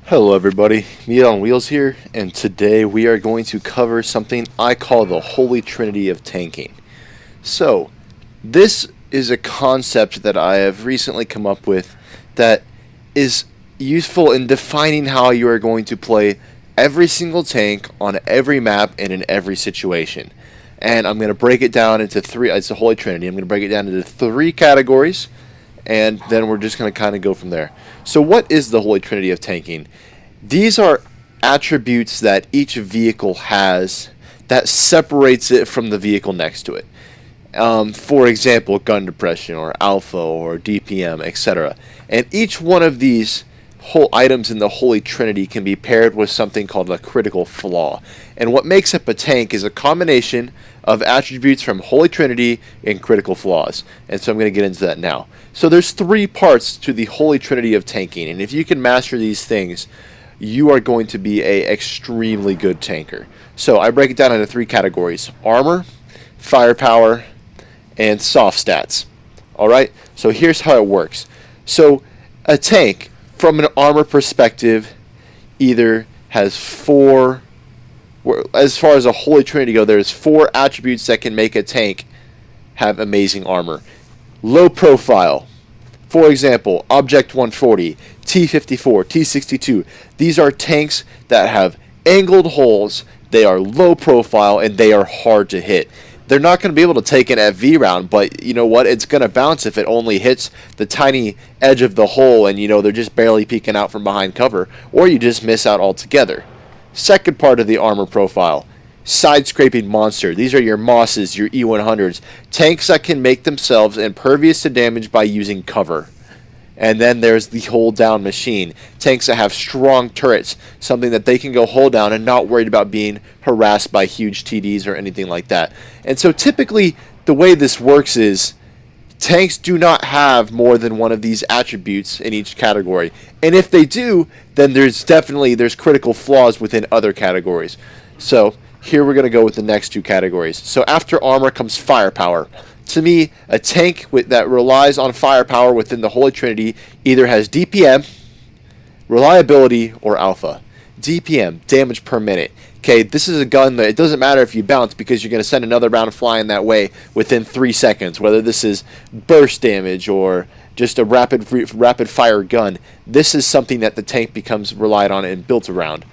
Hello everybody, Meat on Wheels here, and today we are going to cover something I call the Holy Trinity of tanking. So, this is a concept that I have recently come up with that is useful in defining how you are going to play every single tank on every map and in every situation. And I'm going to break it down into three, it's the Holy Trinity, I'm going to break it down into three categories, and then we're just going to kind of go from there. So what is the Holy Trinity of tanking? These are attributes that each vehicle has that separates it from the vehicle next to it. For example, gun depression or alpha or DPM, etc. And each one of these whole items in the Holy Trinity can be paired with something called a critical flaw. And what makes up a tank is a combination of attributes from Holy Trinity and critical flaws. And so I'm going to get into that now. So there's three parts to the Holy Trinity of tanking, and if you can master these things, you are going to be a extremely good tanker. So I break it down into three categories: armor, firepower, and soft stats. Alright, so here's how it works. So a tank, from an armor perspective, either has four, as far as a Holy Trinity go, there's four attributes that can make a tank have amazing armor. Low profile. For example, Object 140, T54, T62. These are tanks that have angled holes, they are low profile, and they are hard to hit. They're not going to be able to take an FV round, but you know what? It's going to bounce if it only hits the tiny edge of the hole and they're just barely peeking out from behind cover, or you just miss out altogether. Second part of the armor profile: side-scraping monster. These are your Mosses, your E100s, tanks that can make themselves impervious to damage by using cover. And then there's the hold down machine, tanks that have strong turrets, something that they can go hold down and not worried about being harassed by huge TDs or anything like that. And so typically the way this works is tanks do not have more than one of these attributes in each category. And if they do, then there's critical flaws within other categories. So here we're going to go with the next two categories. So after armor comes firepower. To me, a tank that relies on firepower within the Holy Trinity either has DPM, reliability, or alpha. DPM, damage per minute. Okay, this is a gun that it doesn't matter if you bounce, because you're going to send another round flying that way within 3 seconds. Whether this is burst damage or just a rapid fire gun, this is something that the tank becomes relied on and built around.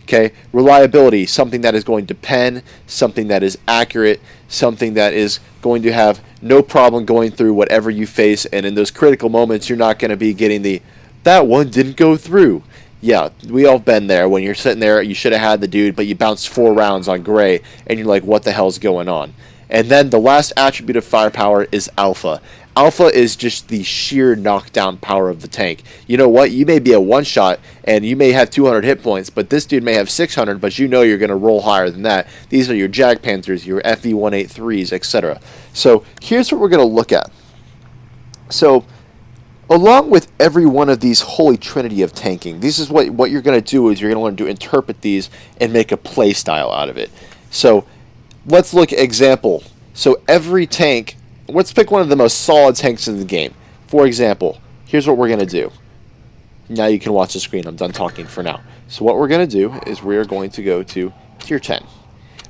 Okay, reliability, something that is going to pen, something that is accurate, something that is going to have no problem going through whatever you face, and in those critical moments you're not going to be getting that one didn't go through. Yeah, we all been there when you're sitting there, you should have had the dude, but you bounced 4 rounds on gray, and you're like, what the hell's going on? And then the last attribute of firepower is alpha. Alpha is just the sheer knockdown power of the tank. You know what? You may be a one-shot, and you may have 200 hit points, but this dude may have 600, but you know you're going to roll higher than that. These are your Jag Panthers, your FV183s, etc. So here's what we're going to look at. So along with every one of these Holy Trinity of tanking, this is what you're going to do is you're going to learn to interpret these and make a play style out of it. So let's look at example. So every tank, let's pick one of the most solid tanks in the game. For example, here's what we're going to do. Now you can watch the screen. I'm done talking for now. So what we're going to do is we're going to go to Tier 10.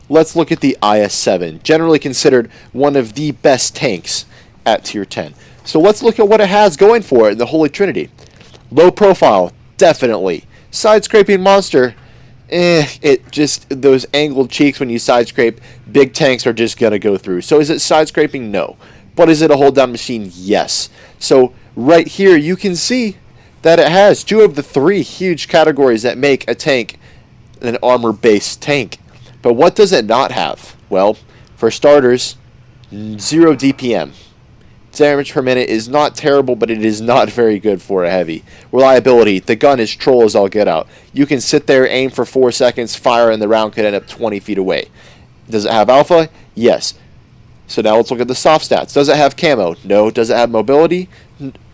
Let's look at the IS-7, generally considered one of the best tanks at Tier 10. So let's look at what it has going for it in the Holy Trinity. Low profile, definitely. Side-scraping monster, it just, those angled cheeks when you side scrape, big tanks are just going to go through. So is it side scraping? No. But is it a hold down machine? Yes. So right here you can see that it has 2 of the 3 huge categories that make a tank an armor based tank. But what does it not have? Well, for starters, 0 DPM. Damage per minute is not terrible, but it is not very good for a heavy. Reliability, the gun is troll as all get out. You can sit there, aim for 4 seconds, fire, and the round could end up 20 feet away. Does it have alpha? Yes. So now let's look at the soft stats. Does it have camo? No. Does it have mobility?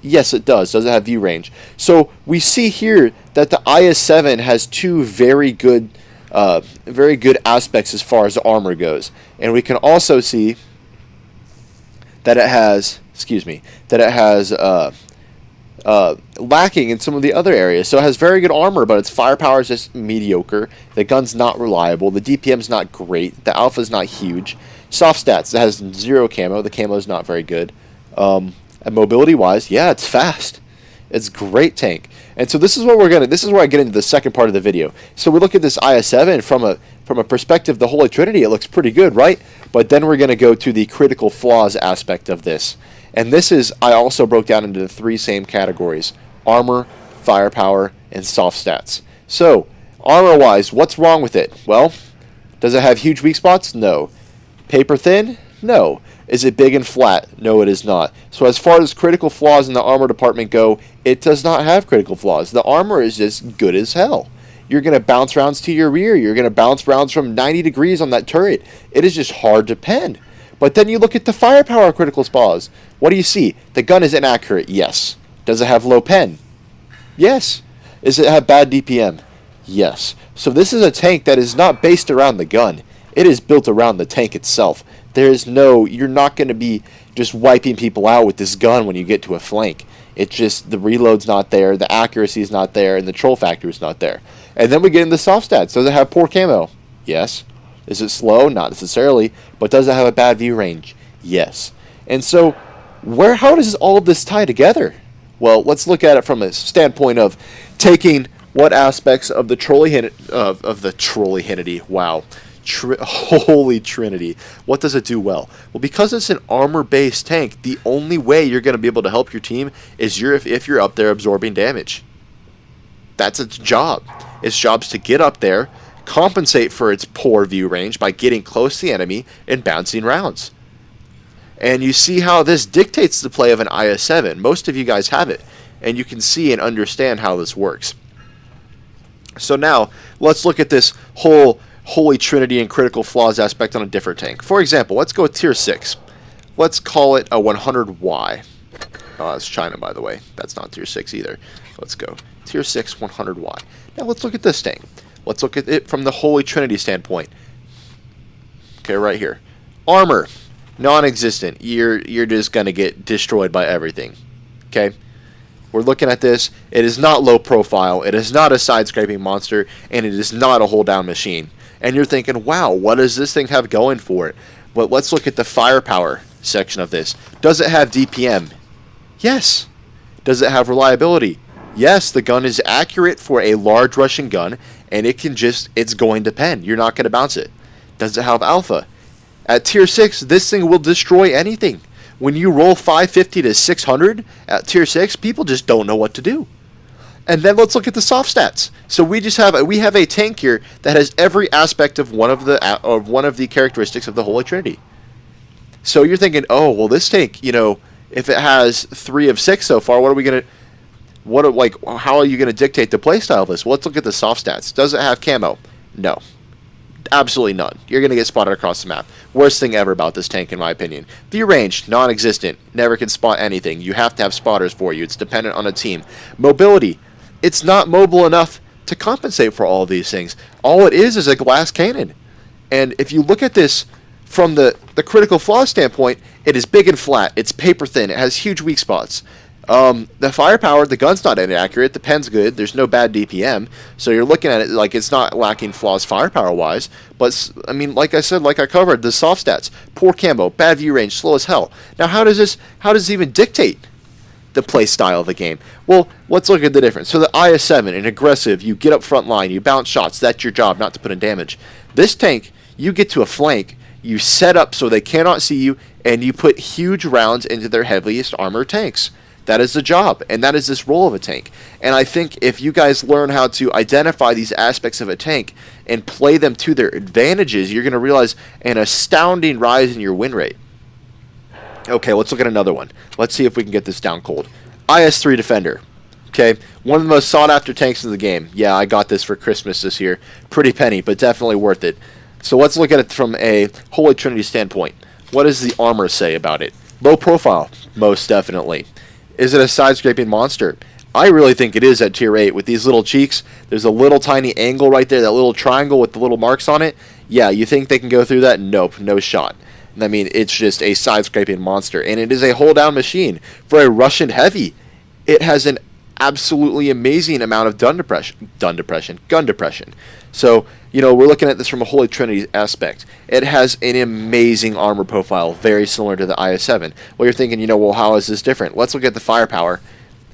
Yes, it does. Does it have view range? So we see here that the IS-7 has 2 very good aspects as far as armor goes. And we can also see that it has lacking in some of the other areas. So it has very good armor, but its firepower is just mediocre. The gun's not reliable. The DPM's not great. The alpha's not huge. Soft stats, it has 0 camo. The camo's not very good. And mobility-wise, yeah, it's fast. It's a great tank. And so this is what this is where I get into the second part of the video. So we look at this IS-7 from a perspective of the Holy Trinity. It looks pretty good, right? But then we're going to go to the critical flaws aspect of this. And this is, I also broke down into the 3 same categories: armor, firepower, and soft stats. So, armor-wise, what's wrong with it? Well, does it have huge weak spots? No. Paper thin? No. Is it big and flat? No, it is not. So as far as critical flaws in the armor department go, it does not have critical flaws. The armor is just good as hell. You're going to bounce rounds to your rear. You're going to bounce rounds from 90 degrees on that turret. It is just hard to pen. But then you look at the firepower critical flaws. What do you see? The gun is inaccurate. Yes. Does it have low pen? Yes. Does it have bad DPM? Yes. So this is a tank that is not based around the gun. It is built around the tank itself. You're not going to be just wiping people out with this gun when you get to a flank. It's just the reload's not there, the accuracy is not there, and the troll factor is not there. And then we get into soft stats. Does it have poor camo? Yes. Is it slow? Not necessarily. But does it have a bad view range? Yes. And so, how does all of this tie together? Well, let's look at it from a standpoint of taking what aspects of the Trollyhinity, wow, Holy Trinity, what does it do well? Well, because it's an armor-based tank, the only way you're going to be able to help your team is if you're up there absorbing damage. That's its job. Its job's to get up there, compensate for its poor view range by getting close to the enemy and bouncing rounds. And you see how this dictates the play of an IS-7. Most of you guys have it, and you can see and understand how this works. So now, let's look at this whole Holy Trinity and critical flaws aspect on a different tank. For example, let's go with tier 6. Let's call it a 100Y. Oh, that's China, by the way. That's not tier 6 either. Let's go. Tier 6 100Y. Now let's look at this tank. Let's look at it from the Holy Trinity standpoint. Okay, right here. Armor, non-existent. You're just going to get destroyed by everything. Okay? We're looking at this. It is not low profile. It is not a side-scraping monster. And it is not a hold-down machine. And you're thinking, wow, what does this thing have going for it? But let's look at the firepower section of this. Does it have DPM? Yes. Does it have reliability? Yes, the gun is accurate for a large Russian gun, and it's going to pen. You're not going to bounce it. Does it have alpha? At tier 6, this thing will destroy anything. When you roll 550 to 600 at tier 6, people just don't know what to do. And then let's look at the soft stats. So we have a tank here that has every aspect of one of the characteristics of the Holy Trinity. So you're thinking, oh well, this tank, if it has 3 of 6 so far, how are you gonna dictate the playstyle of this? Well, let's look at the soft stats. Does it have camo? No. Absolutely none. You're going to get spotted across the map. Worst thing ever about this tank, in my opinion. View range, non-existent. Never can spot anything. You have to have spotters for you. It's dependent on a team. Mobility. It's not mobile enough to compensate for all of these things. All it is a glass cannon. And if you look at this from the critical flaws standpoint, it is big and flat. It's paper thin. It has huge weak spots. The firepower, the gun's not inaccurate. The pen's good. There's no bad DPM. So you're looking at it like it's not lacking flaws firepower-wise. But, I mean, like I said, like I covered, the soft stats. Poor camo, bad view range, slow as hell. Now, how does this even dictate the play style of the game? Well, let's look at the difference. So the IS-7, an aggressive, you get up front line, you bounce shots. That's your job, not to put in damage. This tank, you get to a flank, you set up so they cannot see you, and you put huge rounds into their heaviest armored tanks. That is the job, and that is this role of a tank. And I think if you guys learn how to identify these aspects of a tank and play them to their advantages, you're going to realize an astounding rise in your win rate. Okay, let's look at another one. Let's see if we can get this down cold. IS-3 Defender. Okay, one of the most sought-after tanks in the game. Yeah, I got this for Christmas this year. Pretty penny, but definitely worth it. So let's look at it from a Holy Trinity standpoint. What does the armor say about it? Low profile, most definitely. Is it a side-scraping monster? I really think it is at tier 8 with these little cheeks. There's a little tiny angle right there, that little triangle with the little marks on it. Yeah, you think they can go through that? Nope, no shot. I mean, it's just a side-scraping monster, and it is a hold-down machine. For a Russian heavy, it has an absolutely amazing amount of gun depression. So, we're looking at this from a Holy Trinity aspect. It has an amazing armor profile, very similar to the IS-7. Well, you're thinking, well, how is this different? Let's look at the firepower.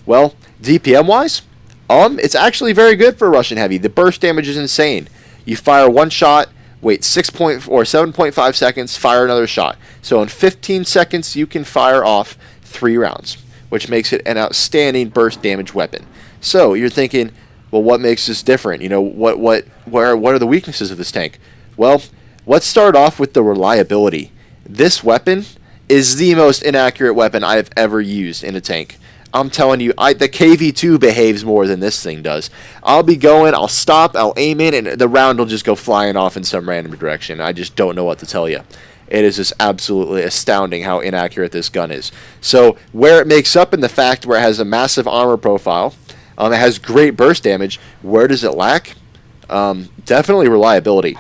Well, DPM-wise, it's actually very good for Russian Heavy. The burst damage is insane. You fire one shot, wait 7.5 seconds, fire another shot. So in 15 seconds, you can fire off 3 rounds, which makes it an outstanding burst damage weapon. So you're thinking, well, what makes this different? What are the weaknesses of this tank? Well, let's start off with the reliability. This weapon is the most inaccurate weapon I have ever used in a tank. I'm telling you, the KV-2 behaves more than this thing does. I'll be going, I'll stop, I'll aim in, and the round will just go flying off in some random direction. I just don't know what to tell you. It is just absolutely astounding how inaccurate this gun is. So where it makes up in the fact where it has a massive armor profile, it has great burst damage, where does it lack? Definitely reliability.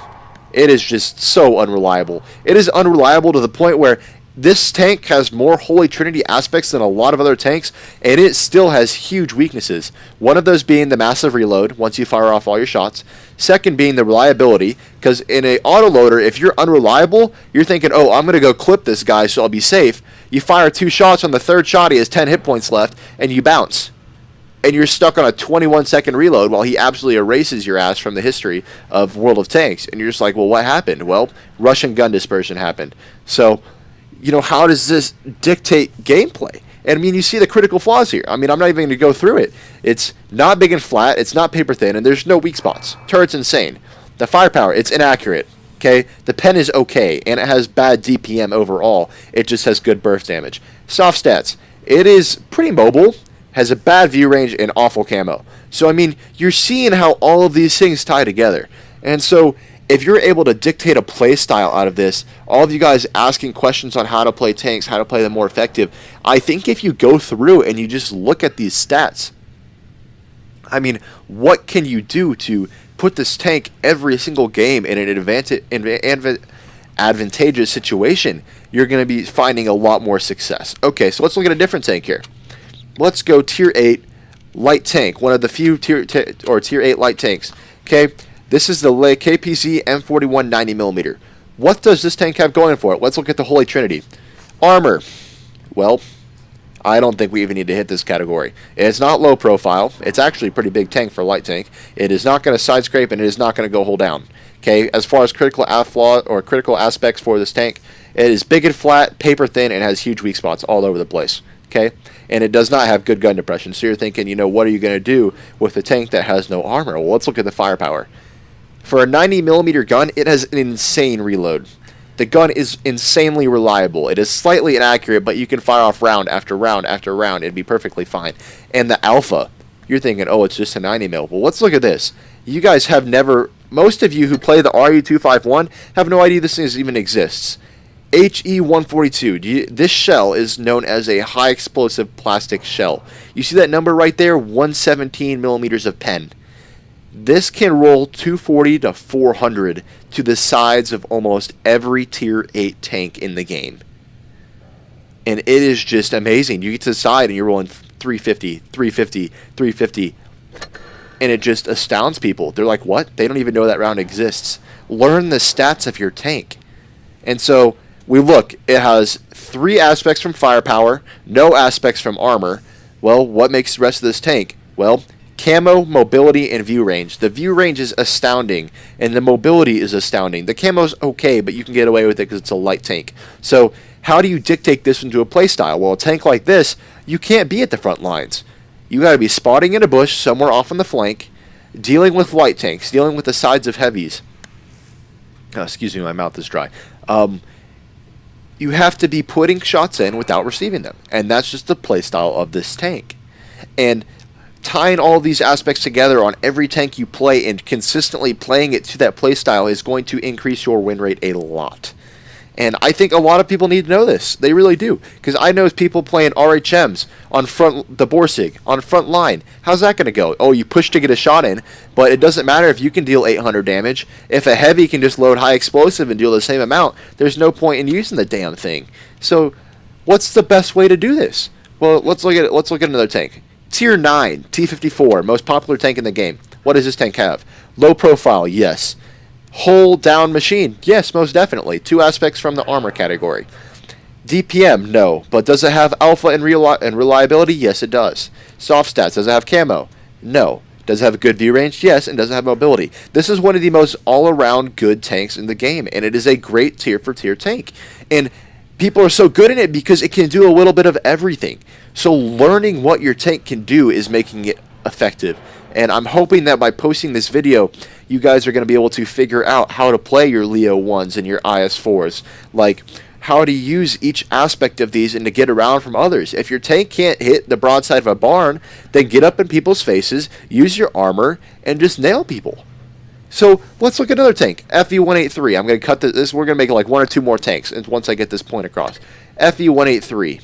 It is just so unreliable. It is unreliable to the point where this tank has more Holy Trinity aspects than a lot of other tanks, and it still has huge weaknesses. One of those being the massive reload once you fire off all your shots. Second being the reliability, because in a autoloader, if you're unreliable, you're thinking, oh, I'm going to go clip this guy so I'll be safe. You fire 2 shots, on the third shot he has 10 hit points left, and you bounce. And you're stuck on a 21-second reload while he absolutely erases your ass from the history of World of Tanks. And you're just like, well, what happened? Well, Russian gun dispersion happened. So, how does this dictate gameplay? And I mean, you see the critical flaws here. I mean, I'm not even going to go through it. It's not big and flat, it's not paper thin, and there's no weak spots. Turret's insane. The firepower, it's inaccurate. Okay? The pen is okay, and it has bad DPM overall. It just has good burst damage. Soft stats, it is pretty mobile, has a bad view range, and awful camo. So, I mean, you're seeing how all of these things tie together. And so, if you're able to dictate a play style out of this, all of you guys asking questions on how to play tanks, how to play them more effective, I think if you go through and you just look at these stats, I mean, what can you do to put this tank every single game in an advantageous situation? You're going to be finding a lot more success. Okay, so let's look at a different tank here. Let's go Tier 8 light tank, one of the few Tier 8 light tanks. Okay. This is the KPZ M41 90mm. What does this tank have going for it? Let's look at the Holy Trinity. Armor. Well, I don't think we even need to hit this category. It's not low profile. It's actually a pretty big tank for a light tank. It is not going to side scrape, and it is not going to go hull down. Okay, as far as critical aspects for this tank, it is big and flat, paper thin, and has huge weak spots all over the place. Okay, and it does not have good gun depression. So you're thinking, what are you going to do with a tank that has no armor? Well, let's look at the firepower. For a 90mm gun, it has an insane reload. The gun is insanely reliable. It is slightly inaccurate, but you can fire off round after round after round. It'd be perfectly fine. And the alpha, you're thinking, oh, it's just a 90mm. Well, let's look at this. You guys have never, most of you who play the RU-251 have no idea this thing even exists. HE-142, this shell is known as a high explosive plastic shell. You see that number right there? 117 millimeters of pen. This can roll 240 to 400 to the sides of almost every Tier 8 tank in the game. And it is just amazing. You get to the side and you're rolling 350, 350, 350. And it just astounds people. They're like, what? They don't even know that round exists. Learn the stats of your tank. And so we look, it has 3 aspects from firepower, no aspects from armor. Well, what makes the rest of this tank? Well, camo, mobility, and view range. The view range is astounding, and the mobility is astounding. The camo's okay, but you can get away with it because it's a light tank. So how do you dictate this into a playstyle? Well, a tank like this, you can't be at the front lines. You got to be spotting in a bush somewhere off on the flank, dealing with light tanks, dealing with the sides of heavies. Oh, excuse me, my mouth is dry. You have to be putting shots in without receiving them, and that's just the playstyle of this tank. And tying all these aspects together on every tank you play and consistently playing it to that playstyle is going to increase your win rate a lot. And I think a lot of people need to know this. They really do. Because I know people playing RHMs on the Borsig, on front line. How's that going to go? Oh, you push to get a shot in, but it doesn't matter if you can deal 800 damage. If a heavy can just load high explosive and deal the same amount, there's no point in using the damn thing. So, what's the best way to do this? Well, let's look at another tank. Tier 9, T-54, most popular tank in the game. What does this tank have? Low profile, yes. Hull down machine, yes, most definitely. 2 aspects from the armor category. DPM, no. But does it have alpha and reliability? Yes, it does. Soft stats, does it have camo? No. Does it have a good view range? Yes, and does it have mobility? This is one of the most all-around good tanks in the game, and it is a great tier-for-tier tank. And people are so good in it because it can do a little bit of everything. So learning what your tank can do is making it effective. And I'm hoping that by posting this video, you guys are going to be able to figure out how to play your Leo 1s and your IS-4s. Like, how to use each aspect of these and to get around from others. If your tank can't hit the broadside of a barn, then get up in people's faces, use your armor, and just nail people. So let's look at another tank, FE-183. I'm going to cut this. We're going to make like 1 or 2 more tanks once I get this point across. FE-183.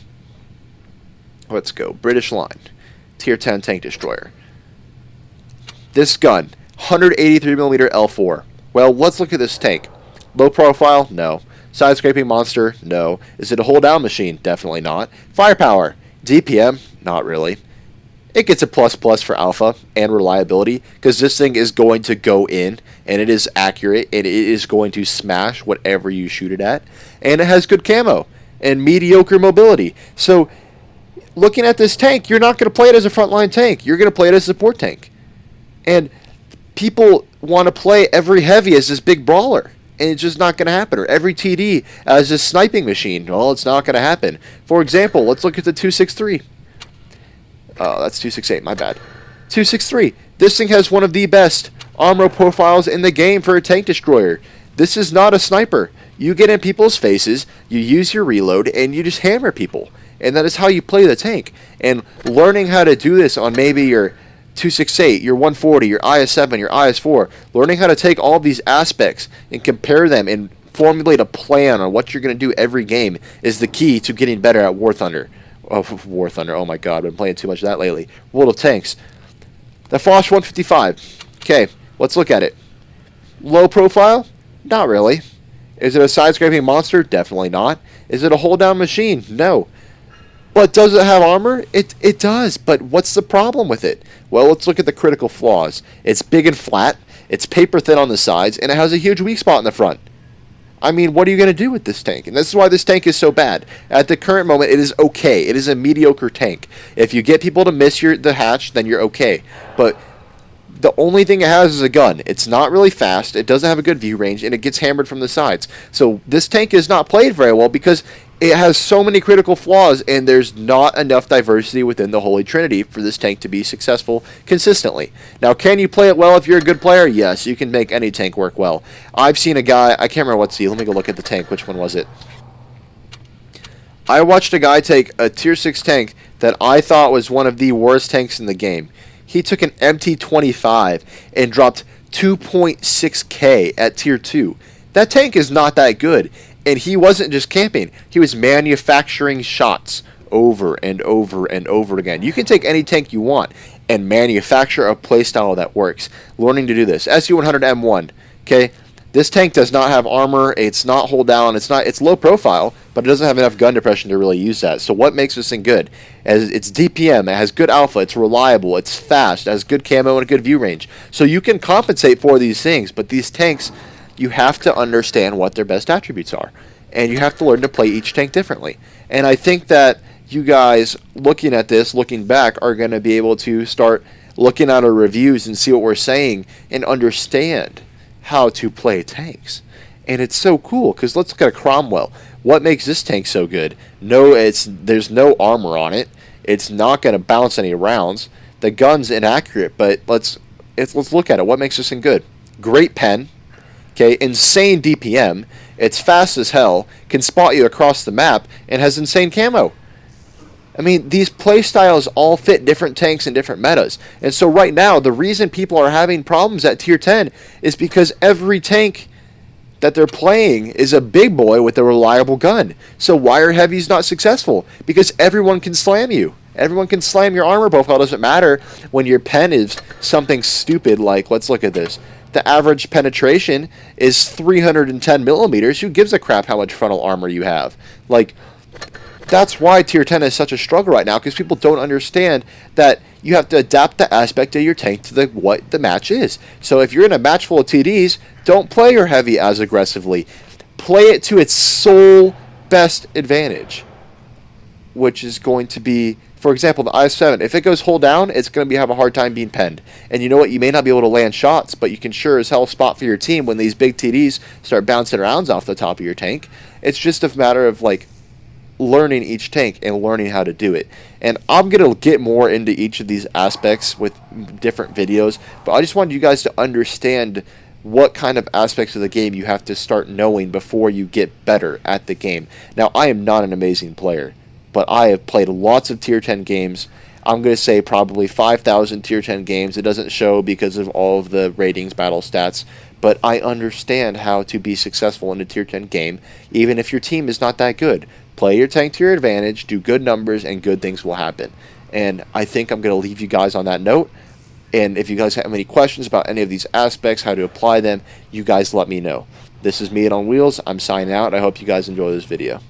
Let's go. British Line. Tier 10 tank destroyer. This gun, 183mm L4. Well, let's look at this tank. Low profile? No. Side scraping monster? No. Is it a hold down machine? Definitely not. Firepower? DPM? Not really. It gets a plus for alpha and reliability because this thing is going to go in and it is accurate and it is going to smash whatever you shoot it at. And it has good camo and mediocre mobility. So looking at this tank, you're not going to play it as a frontline tank. You're going to play it as a support tank. And people want to play every heavy as this big brawler. And it's just not going to happen. Or every TD as a sniping machine. Well, it's not going to happen. For example, let's look at the 263. Oh, that's 268. My bad. 263. This thing has one of the best armor profiles in the game for a tank destroyer. This is not a sniper. You get in people's faces, you use your reload, and you just hammer people. And that is how you play the tank. And learning how to do this on maybe your 268, your 140, your IS-7, your IS-4, learning how to take all these aspects and compare them and formulate a plan on what you're going to do every game is the key to getting better at War Thunder. War Thunder, oh my god, I've been playing too much of that lately. World of Tanks. The Foch 155. Okay, let's look at it. Low profile? Not really. Is it a side-scraping monster? Definitely not. Is it a hold-down machine? No. But does it have armor? It does, but what's the problem with it? Well, let's look at the critical flaws. It's big and flat, it's paper thin on the sides, and it has a huge weak spot in the front. I mean, what are you going to do with this tank? And this is why this tank is so bad. At the current moment, it is okay. It is a mediocre tank. If you get people to miss the hatch, then you're okay. But the only thing it has is a gun. It's not really fast, it doesn't have a good view range, and it gets hammered from the sides. So this tank is not played very well because it has so many critical flaws, and there's not enough diversity within the Holy Trinity for this tank to be successful consistently. Now, can you play it well if you're a good player? Yes, you can make any tank work well. I've seen a guy, I can't remember what let me go look at the tank. Which one was it? I watched a guy take a tier 6 tank that I thought was one of the worst tanks in the game. He took an MT-25 and dropped 2.6k at tier 2. That tank is not that good. And he wasn't just camping. He was manufacturing shots over and over and over again. You can take any tank you want and manufacture a playstyle that works. Learning to do this. SU-100M1. Okay, this tank does not have armor. It's not hold down. It's low profile, but it doesn't have enough gun depression to really use that. So what makes this thing good? As it's DPM. It has good alpha. It's reliable. It's fast. It has good camo and a good view range. So you can compensate for these things. But these tanks, you have to understand what their best attributes are. And you have to learn to play each tank differently. And I think that you guys, looking at this, looking back, are going to be able to start looking at our reviews and see what we're saying and understand how to play tanks. And it's so cool, because let's look at a Cromwell. What makes this tank so good? There's no armor on it. It's not going to bounce any rounds. The gun's inaccurate, but let's look at it. What makes this thing good? Great pen. Okay, insane DPM, it's fast as hell, can spot you across the map, and has insane camo. I mean, these playstyles all fit different tanks and different metas. And so right now, the reason people are having problems at tier 10 is because every tank that they're playing is a big boy with a reliable gun. So why are heavies not successful? Because everyone can slam you. Everyone can slam your armor profile. It doesn't matter when your pen is something stupid like, let's look at this. The average penetration is 310 millimeters. Who gives a crap how much frontal armor you have? Like, that's why tier 10 is such a struggle right now, because people don't understand that you have to adapt the aspect of your tank to what the match is. So if you're in a match full of TDs, don't play your heavy as aggressively. Play it to its sole best advantage, which is going to be, for example, the IS-7. If it goes hull down, it's going to have a hard time being penned. And you know what? You may not be able to land shots, but you can sure as hell spot for your team when these big TDs start bouncing rounds off the top of your tank. It's just a matter of, like, learning each tank and learning how to do it. And I'm going to get more into each of these aspects with different videos, but I just wanted you guys to understand what kind of aspects of the game you have to start knowing before you get better at the game. Now, I am not an amazing player, but I have played lots of tier 10 games. I'm going to say probably 5,000 tier 10 games. It doesn't show because of all of the ratings, battle stats, but I understand how to be successful in a tier 10 game, even if your team is not that good. Play your tank to your advantage, do good numbers, and good things will happen. And I think I'm going to leave you guys on that note. And if you guys have any questions about any of these aspects, how to apply them, you guys let me know. This is Me It On Wheels. I'm signing out. I hope you guys enjoy this video.